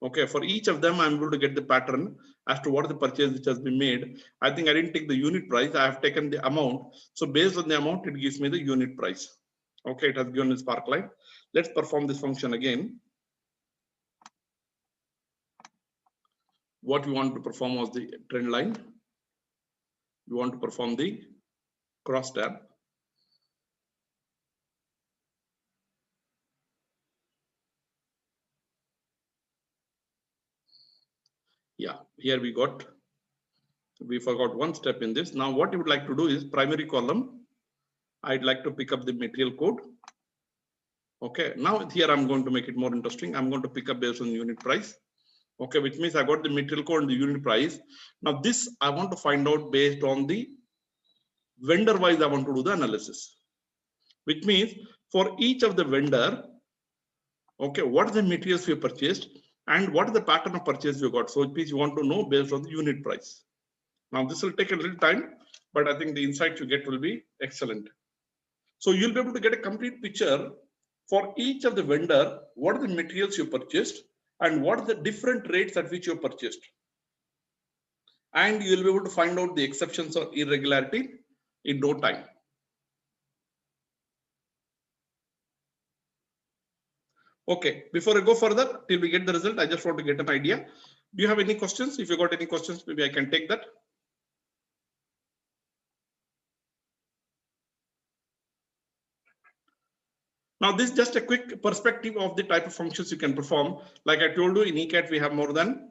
Okay, for each of them, I'm able to get the pattern as to what is the purchase which has been made. I think I didn't take the unit price, I have taken the amount. So based on the amount, it gives me the unit price. Okay, it has given a spark line. Let's perform this function again. What we want to perform was the trend line. We want to perform the cross tab. Yeah, here we forgot one step in this. Now what you would like to do is primary column. I'd like to pick up the material code. Okay, now here I'm going to make it more interesting. I'm going to pick up based on unit price. Okay, which means I got the material code and the unit price. Now this I want to find out based on the vendor wise. I want to do the analysis, which means for each of the vendor, okay, what are the materials we purchased and what is the pattern of purchase you got. So it means you want to know based on the unit price. Now this will take a little time, but I think the insight you get will be excellent. So you'll be able to get a complete picture for each of the vendor, what are the materials you purchased and what are the different rates at which you purchased. And you'll be able to find out the exceptions or irregularity in no time. Okay, before I go further, till we get the result, I just want to get an idea. Do you have any questions? If you got any questions, maybe I can take that. Now, this is just a quick perspective of the type of functions you can perform. Like I told you, in ECAT, we have more than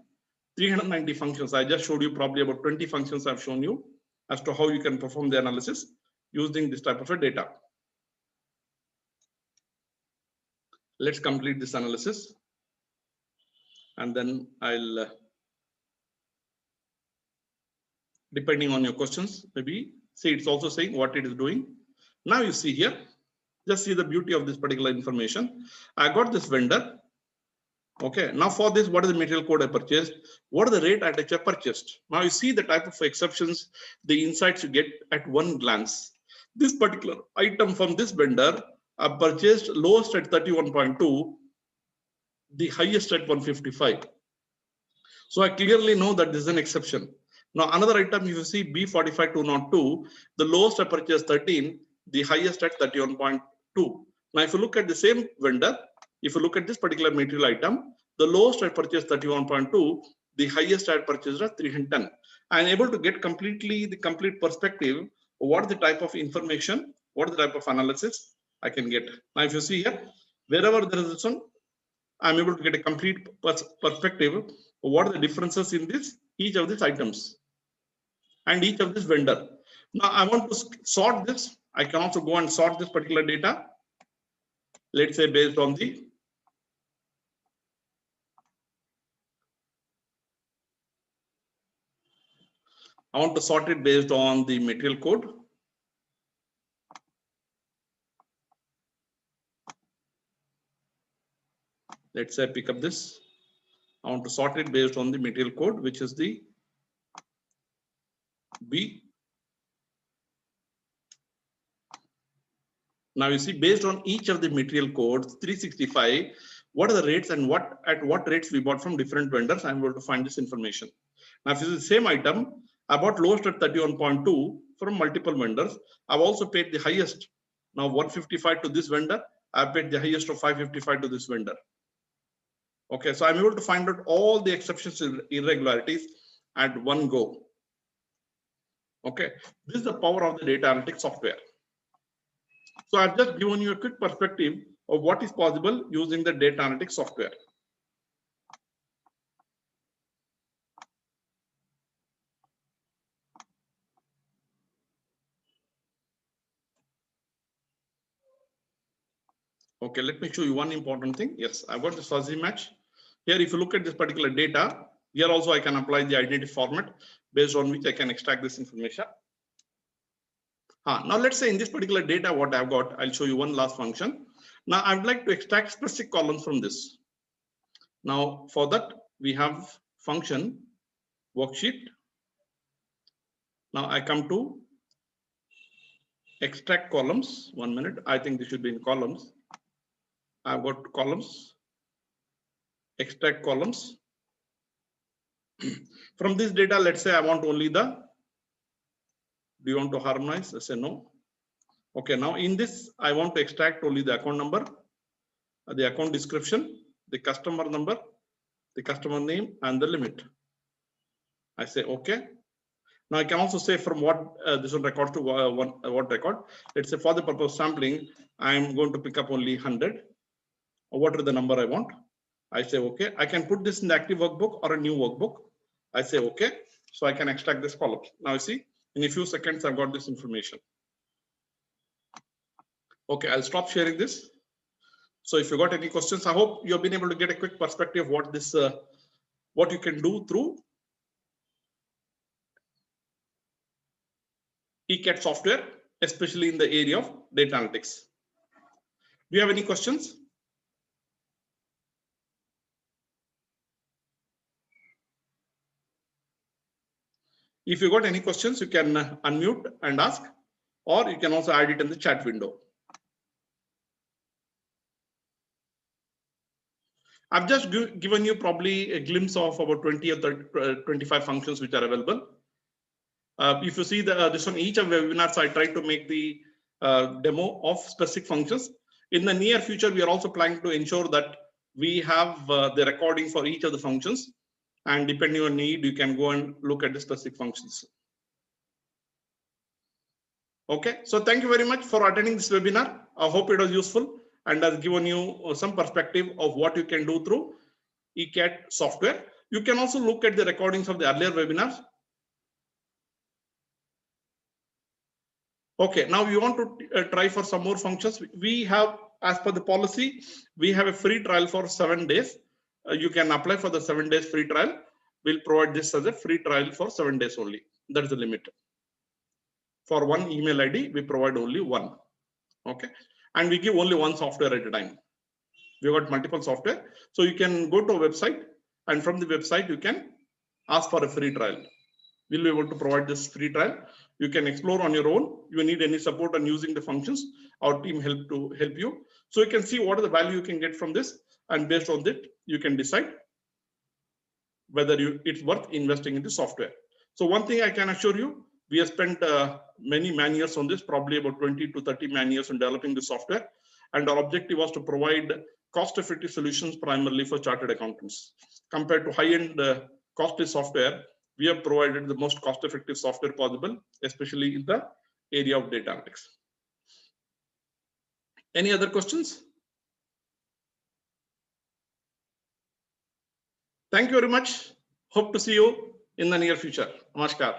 390 functions. I just showed you probably about 20 functions I've shown you as to how you can perform the analysis using this type of a data. Let's complete this analysis. And then I'll, depending on your questions, maybe see it's also saying what it is doing. Now you see here, just see the beauty of this particular information. I got this vendor. Okay, now for this, what is the material code I purchased? What is the rate at which I purchased? Now you see the type of exceptions, the insights you get at one glance. This particular item from this vendor, I purchased lowest at 31.2, the highest at 155. So I clearly know that this is an exception. Now another item, you see B45202, the lowest I purchased 13, the highest at 31.2. Now if you look at the same vendor, if you look at this particular material item, the lowest I purchased 31.2, the highest I purchased at 310. I am able to get the complete perspective of what the type of information, what the type of analysis I can get. Now if you see here, wherever there is this one, I'm able to get a complete perspective of what are the differences in each of these items and each of this vendor. Now I want to sort this. I can also go and sort this particular data. Let's say based on I want to sort it based on the material code. Let's say I pick up this. I want to sort it based on the material code, which is the B. Now you see, based on each of the material codes, 365, what are the rates and at what rates we bought from different vendors. I'm able to find this information. Now, if this is the same item, I bought lowest at 31.2 from multiple vendors. I've also paid the highest. Now 155 to this vendor. I paid the highest of 555 to this vendor. Okay, so I'm able to find out all the exceptions and irregularities at one go. Okay, this is the power of the data analytics software. So I've just given you a quick perspective of what is possible using the data analytics software. Okay, let me show you one important thing. Yes, I've got this fuzzy match. Here, if you look at this particular data, here also I can apply the identity format based on which I can extract this information. Now let's say in this particular data, what I've got, I'll show you one last function. Now I'd like to extract specific columns from this. Now for that, we have function worksheet. Now I come to extract columns. 1 minute. I think this should be in columns. I've got columns, extract columns. From this data, let's say I want only the, do you want to harmonize? I say no. Okay, now in this, I want to extract only the account number, the account description, the customer number, the customer name, and the limit. I say okay. Now I can also say from what this one records to what record. Let's say for the purpose of sampling, I'm going to pick up only 100. What are the number I want? I say okay. I can put this in the active workbook or a new workbook. I say okay. So I can extract this column. Now you see, in a few seconds, I've got this information. Okay, I'll stop sharing this. So if you got any questions, I hope you've been able to get a quick perspective of what this, what you can do through ECAT software, especially in the area of data analytics. Do you have any questions? If you got any questions, you can unmute and ask, or you can also add it in the chat window. I've just given you probably a glimpse of about 20 or 30, 25 functions which are available. If you see this on each of the webinars, I try to make the demo of specific functions. In the near future, we are also planning to ensure that we have the recording for each of the functions. And depending on need, you can go and look at the specific functions. Okay, so thank you very much for attending this webinar. I hope it was useful and has given you some perspective of what you can do through ECAT software. You can also look at the recordings of the earlier webinars. Okay, now we want to try for some more functions. We have, as per the policy, we have a free trial for 7 days. You can apply for the 7 days free trial. We'll provide this as a free trial for 7 days only. That's the limit. For one email ID, we provide only one. Okay, and we give only one software at a time. We've got multiple software. So you can go to a website, and from the website, you can ask for a free trial. We'll be able to provide this free trial. You can explore on your own. You need any support on using the functions, our team help you. So you can see what is the value you can get from this, and based on that, you can decide whether it's worth investing in the software. So one thing I can assure you, we have spent many man years on this, probably about 20 to 30 man years on developing the software. And our objective was to provide cost-effective solutions primarily for chartered accountants. Compared to high-end costly software, we have provided the most cost-effective software possible, especially in the area of data analytics. Any other questions? Thank you very much. Hope to see you in the near future. Namaskar.